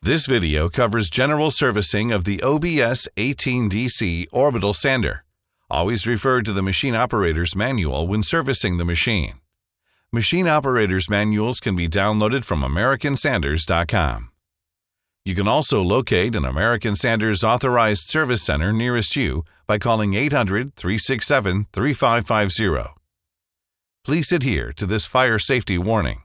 This video covers general servicing of the OBS-18DC Orbital sander. Always refer to the machine operator's manual when servicing the machine. Machine operators manuals can be downloaded from americansanders.com. You can also locate an American Sanders authorized service center nearest you by calling 800-367-3550. Please adhere to this fire safety warning.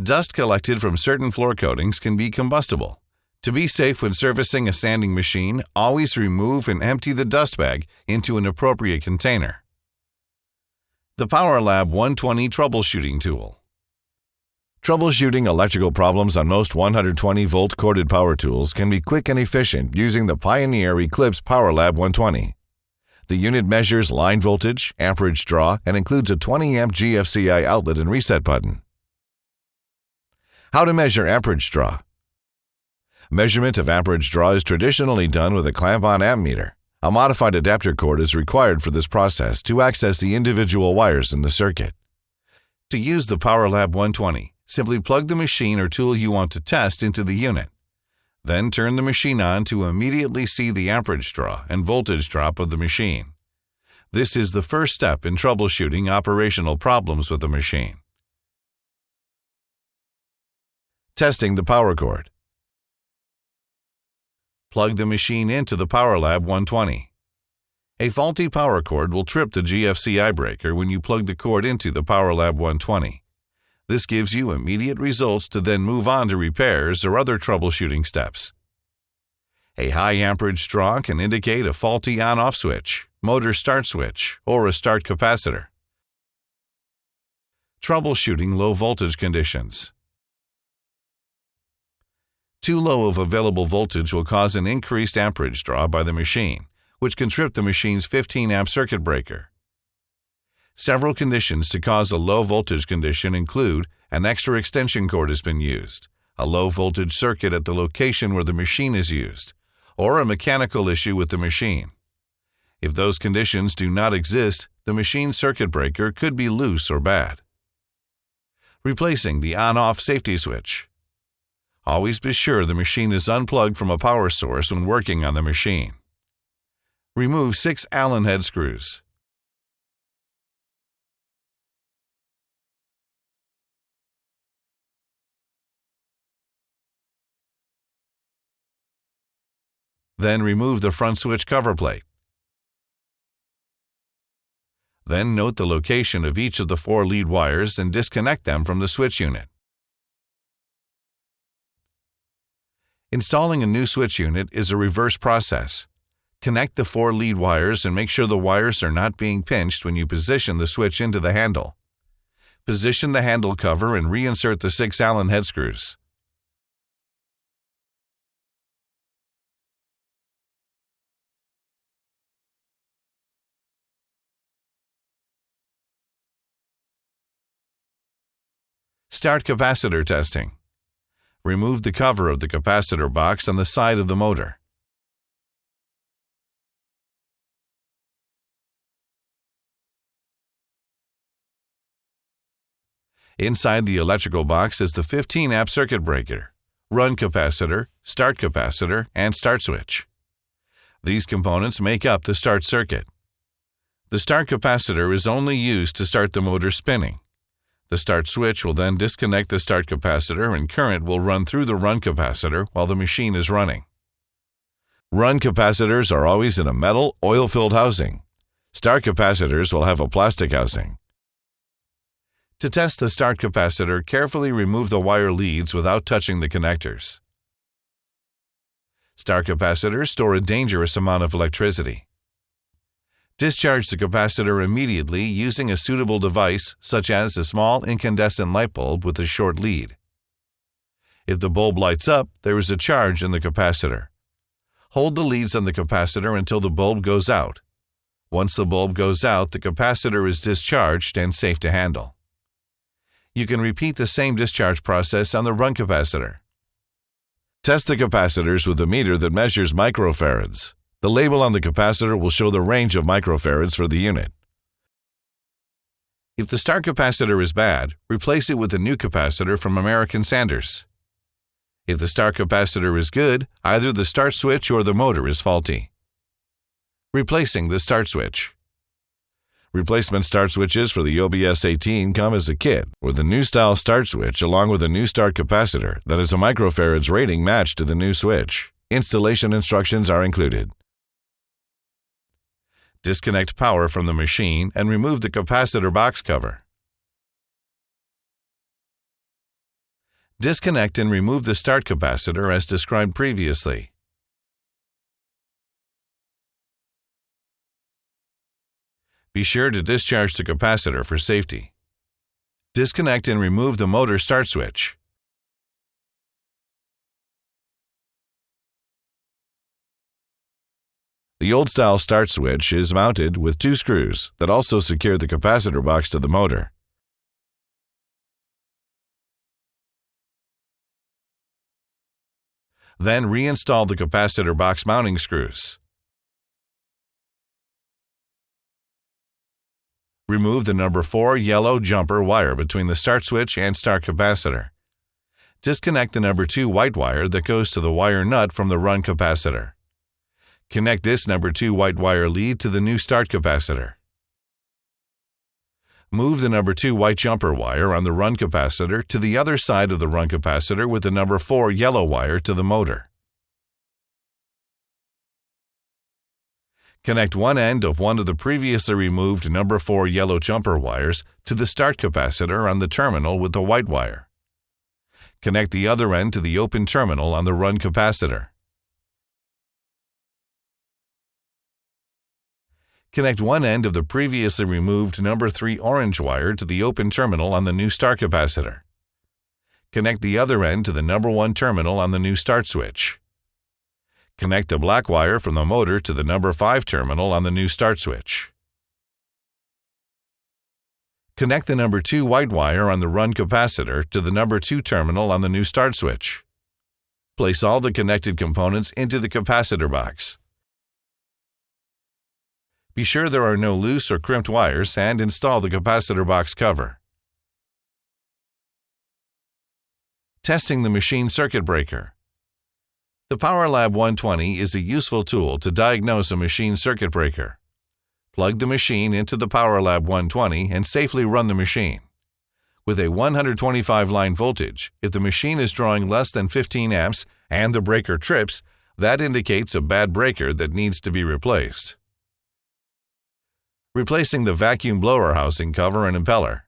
Dust collected from certain floor coatings can be combustible. To be safe when servicing a sanding machine, always remove and empty the dust bag into an appropriate container. The PowerLab 120 Troubleshooting Tool. Troubleshooting electrical problems on most 120-volt corded power tools can be quick and efficient using the Pioneer Eclipse PowerLab 120. The unit measures line voltage, amperage draw, and includes a 20-amp GFCI outlet and reset button. How to measure amperage draw. Measurement of amperage draw is traditionally done with a clamp-on amp meter. A modified adapter cord is required for this process to access the individual wires in the circuit. To use the PowerLab 120, simply plug the machine or tool you want to test into the unit. Then turn the machine on to immediately see the amperage draw and voltage drop of the machine. This is the first step in troubleshooting operational problems with the machine. Testing the power cord. Plug the machine into the PowerLab 120. A faulty power cord will trip the GFCI breaker when you plug the cord into the PowerLab 120. This gives you immediate results to then move on to repairs or other troubleshooting steps. A high amperage draw can indicate a faulty on-off switch, motor start switch, or a start capacitor. Troubleshooting low voltage conditions. Too low of available voltage will cause an increased amperage draw by the machine, which can trip the machine's 15-amp circuit breaker. Several conditions to cause a low voltage condition include an extra extension cord has been used, a low voltage circuit at the location where the machine is used, or a mechanical issue with the machine. If those conditions do not exist, the machine's circuit breaker could be loose or bad. Replacing the on-off safety switch. Always be sure the machine is unplugged from a power source when working on the machine. Remove 6 Allen head screws. Then remove the front switch cover plate. Then note the location of each of the 4 lead wires and disconnect them from the switch unit. Installing a new switch unit is a reverse process. Connect the 4 lead wires and make sure the wires are not being pinched when you position the switch into the handle. Position the handle cover and reinsert the 6 Allen head screws. Start capacitor testing. Remove the cover of the capacitor box on the side of the motor. Inside the electrical box is the 15-amp circuit breaker, run capacitor, and start switch. These components make up the start circuit. The start capacitor is only used to start the motor spinning. The start switch will then disconnect the start capacitor and current will run through the run capacitor while the machine is running. Run capacitors are always in a metal, oil-filled housing. Start capacitors will have a plastic housing. To test the start capacitor, carefully remove the wire leads without touching the connectors. Start capacitors store a dangerous amount of electricity. Discharge the capacitor immediately using a suitable device such as a small incandescent light bulb with a short lead. If the bulb lights up, there is a charge in the capacitor. Hold the leads on the capacitor until the bulb goes out. Once the bulb goes out, the capacitor is discharged and safe to handle. You can repeat the same discharge process on the run capacitor. Test the capacitors with a meter that measures microfarads. The label on the capacitor will show the range of microfarads for the unit. If the start capacitor is bad, replace it with a new capacitor from American Sanders. If the start capacitor is good, either the start switch or the motor is faulty. Replacing the start switch. Replacement start switches for the OBS-18 come as a kit with a new style start switch along with a new start capacitor that has a microfarads rating matched to the new switch. Installation instructions are included. Disconnect power from the machine and remove the capacitor box cover. Disconnect and remove the start capacitor as described previously. Be sure to discharge the capacitor for safety. Disconnect and remove the motor start switch. The old-style start switch is mounted with 2 screws that also secure the capacitor box to the motor. Then reinstall the capacitor box mounting screws. Remove the number 4 yellow jumper wire between the start switch and start capacitor. Disconnect the number 2 white wire that goes to the wire nut from the run capacitor. Connect this number 2 white wire lead to the new start capacitor. Move the number 2 white jumper wire on the run capacitor to the other side of the run capacitor with the number 4 yellow wire to the motor. Connect one end of one of the previously removed number 4 yellow jumper wires to the start capacitor on the terminal with the white wire. Connect the other end to the open terminal on the run capacitor. Connect one end of the previously removed number 3 orange wire to the open terminal on the new start capacitor. Connect the other end to the number 1 terminal on the new start switch. Connect the black wire from the motor to the number 5 terminal on the new start switch. Connect the number 2 white wire on the run capacitor to the number 2 terminal on the new start switch. Place all the connected components into the capacitor box. Be sure there are no loose or crimped wires and install the capacitor box cover. Testing the machine circuit breaker. The PowerLab 120 is a useful tool to diagnose a machine circuit breaker. Plug the machine into the PowerLab 120 and safely run the machine. With a 125 line voltage, if the machine is drawing less than 15 amps and the breaker trips, that indicates a bad breaker that needs to be replaced. Replacing the vacuum blower housing cover and impeller.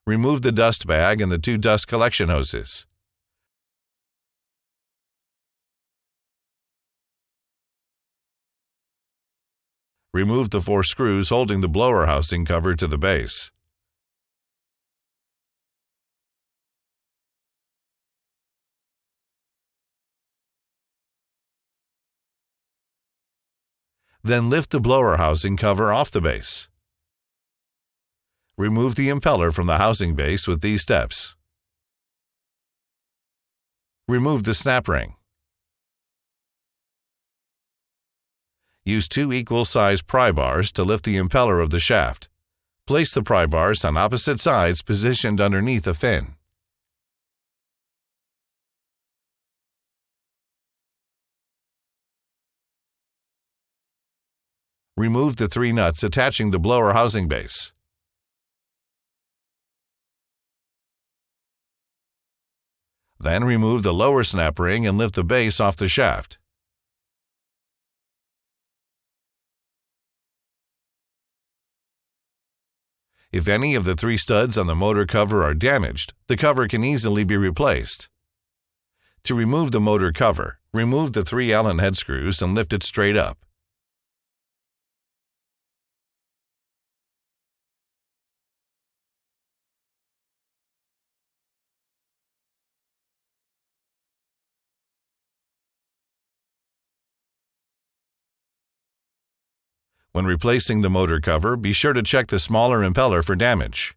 Remove the dust bag and the 2 dust collection hoses. Remove the 4 screws holding the blower housing cover to the base. Then lift the blower housing cover off the base. Remove the impeller from the housing base with these steps. Remove the snap ring. Use 2 equal-sized pry bars to lift the impeller of the shaft. Place the pry bars on opposite sides positioned underneath a fin. Remove the 3 nuts attaching the blower housing base. Then remove the lower snap ring and lift the base off the shaft. If any of the 3 studs on the motor cover are damaged, the cover can easily be replaced. To remove the motor cover, remove the 3 Allen head screws and lift it straight up. When replacing the motor cover, be sure to check the smaller impeller for damage.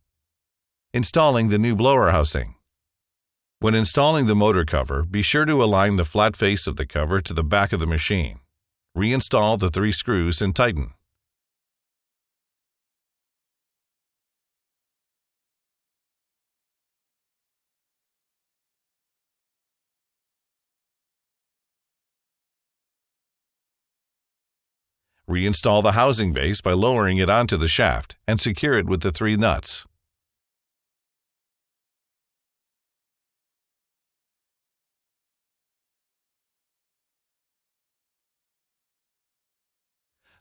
Installing the new blower housing. When installing the motor cover, be sure to align the flat face of the cover to the back of the machine. Reinstall the 3 screws and tighten. Reinstall the housing base by lowering it onto the shaft and secure it with the 3 nuts.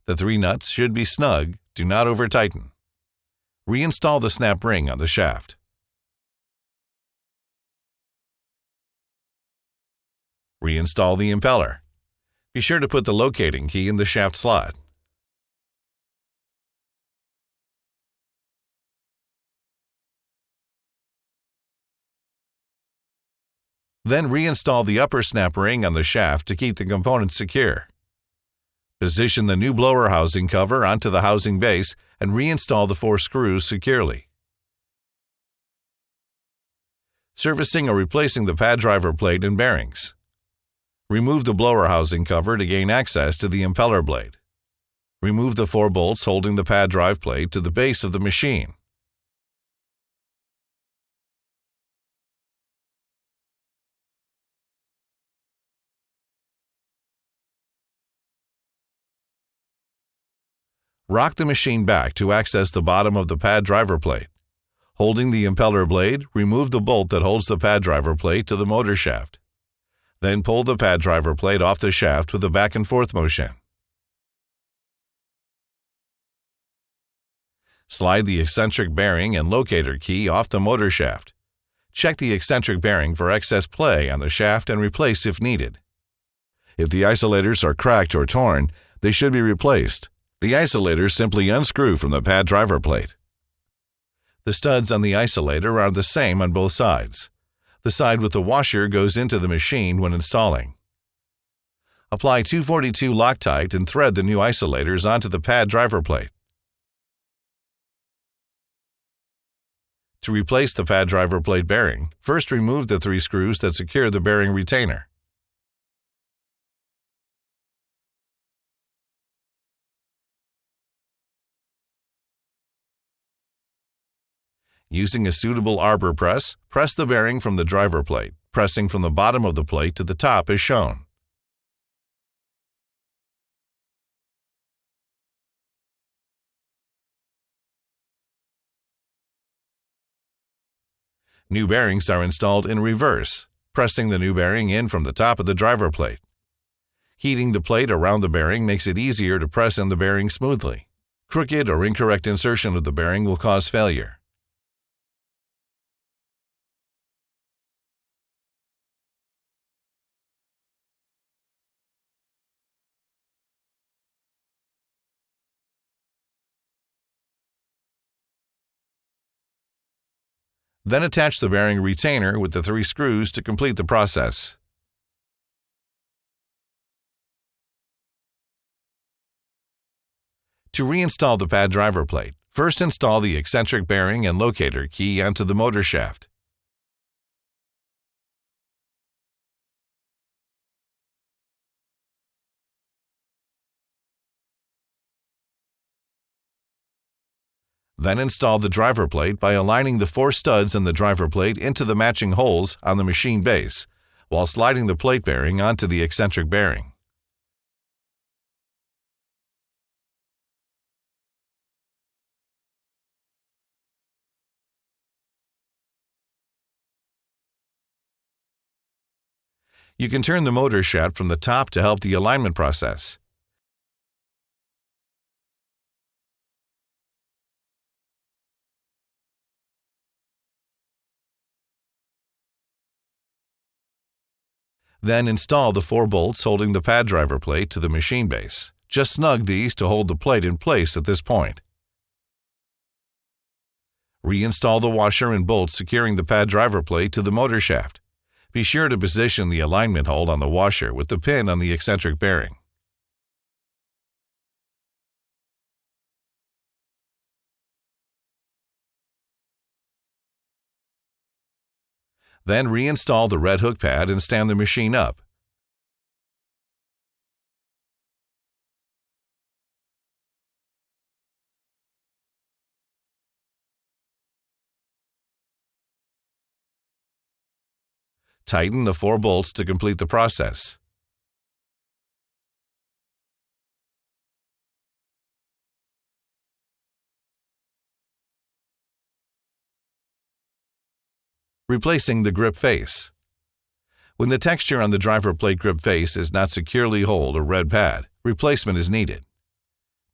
The 3 nuts should be snug, do not over-tighten. Reinstall the snap ring on the shaft. Reinstall the impeller. Be sure to put the locating key in the shaft slot. Then reinstall the upper snap ring on the shaft to keep the components secure. Position the new blower housing cover onto the housing base and reinstall the 4 screws securely. Servicing or replacing the pad driver plate and bearings. Remove the blower housing cover to gain access to the impeller blade. Remove the 4 bolts holding the pad drive plate to the base of the machine. Rock the machine back to access the bottom of the pad driver plate. Holding the impeller blade, remove the bolt that holds the pad driver plate to the motor shaft. Then pull the pad driver plate off the shaft with a back and forth motion. Slide the eccentric bearing and locator key off the motor shaft. Check the eccentric bearing for excess play on the shaft and replace if needed. If the isolators are cracked or torn, they should be replaced. The isolators simply unscrew from the pad driver plate. The studs on the isolator are the same on both sides. The side with the washer goes into the machine when installing. Apply 242 Loctite and thread the new isolators onto the pad driver plate. To replace the pad driver plate bearing, first remove the 3 screws that secure the bearing retainer. Using a suitable arbor press, press the bearing from the driver plate, pressing from the bottom of the plate to the top as shown. New bearings are installed in reverse, pressing the new bearing in from the top of the driver plate. Heating the plate around the bearing makes it easier to press in the bearing smoothly. Crooked or incorrect insertion of the bearing will cause failure. Then attach the bearing retainer with the 3 screws to complete the process. To reinstall the pad driver plate, first install the eccentric bearing and locator key onto the motor shaft. Then install the driver plate by aligning the 4 studs in the driver plate into the matching holes on the machine base, while sliding the plate bearing onto the eccentric bearing. You can turn the motor shaft from the top to help the alignment process. Then install the 4 bolts holding the pad driver plate to the machine base. Just snug these to hold the plate in place at this point. Reinstall the washer and bolts securing the pad driver plate to the motor shaft. Be sure to position the alignment hold on the washer with the pin on the eccentric bearing. Then reinstall the red hook pad and stand the machine up. Tighten the 4 bolts to complete the process. Replacing the grip face. When the texture on the driver plate grip face is not securely hold a red pad, replacement is needed.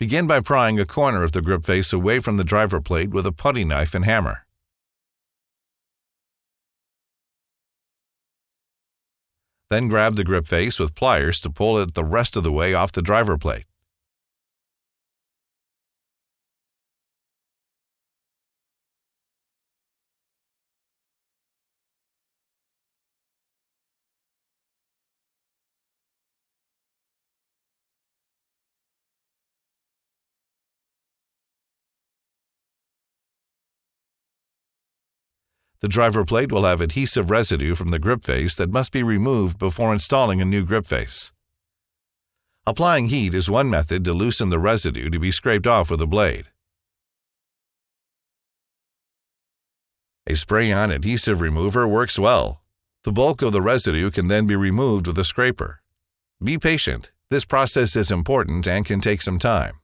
Begin by prying a corner of the grip face away from the driver plate with a putty knife and hammer. Then grab the grip face with pliers to pull it the rest of the way off the driver plate. The driver plate will have adhesive residue from the grip face that must be removed before installing a new grip face. Applying heat is one method to loosen the residue to be scraped off with a blade. A spray-on adhesive remover works well. The bulk of the residue can then be removed with a scraper. Be patient. This process is important and can take some time.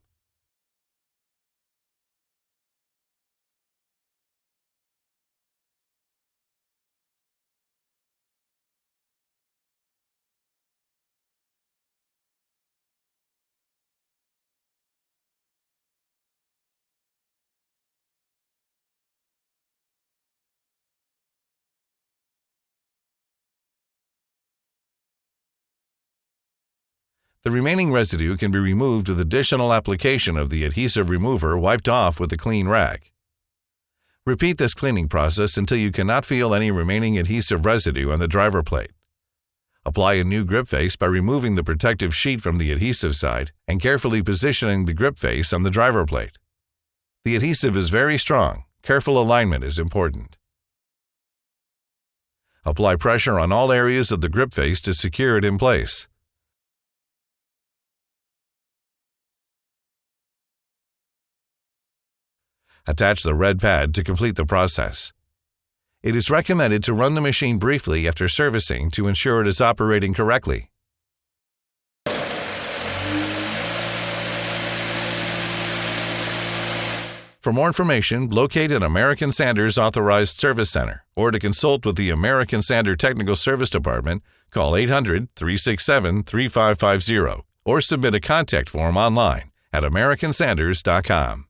The remaining residue can be removed with additional application of the adhesive remover wiped off with a clean rag. Repeat this cleaning process until you cannot feel any remaining adhesive residue on the driver plate. Apply a new grip face by removing the protective sheet from the adhesive side and carefully positioning the grip face on the driver plate. The adhesive is very strong. Careful alignment is important. Apply pressure on all areas of the grip face to secure it in place. Attach the red pad to complete the process. It is recommended to run the machine briefly after servicing to ensure it is operating correctly. For more information, locate an American Sander's authorized service center, or to consult with the American Sander Technical Service Department, call 800-367-3550 or submit a contact form online at americansanders.com.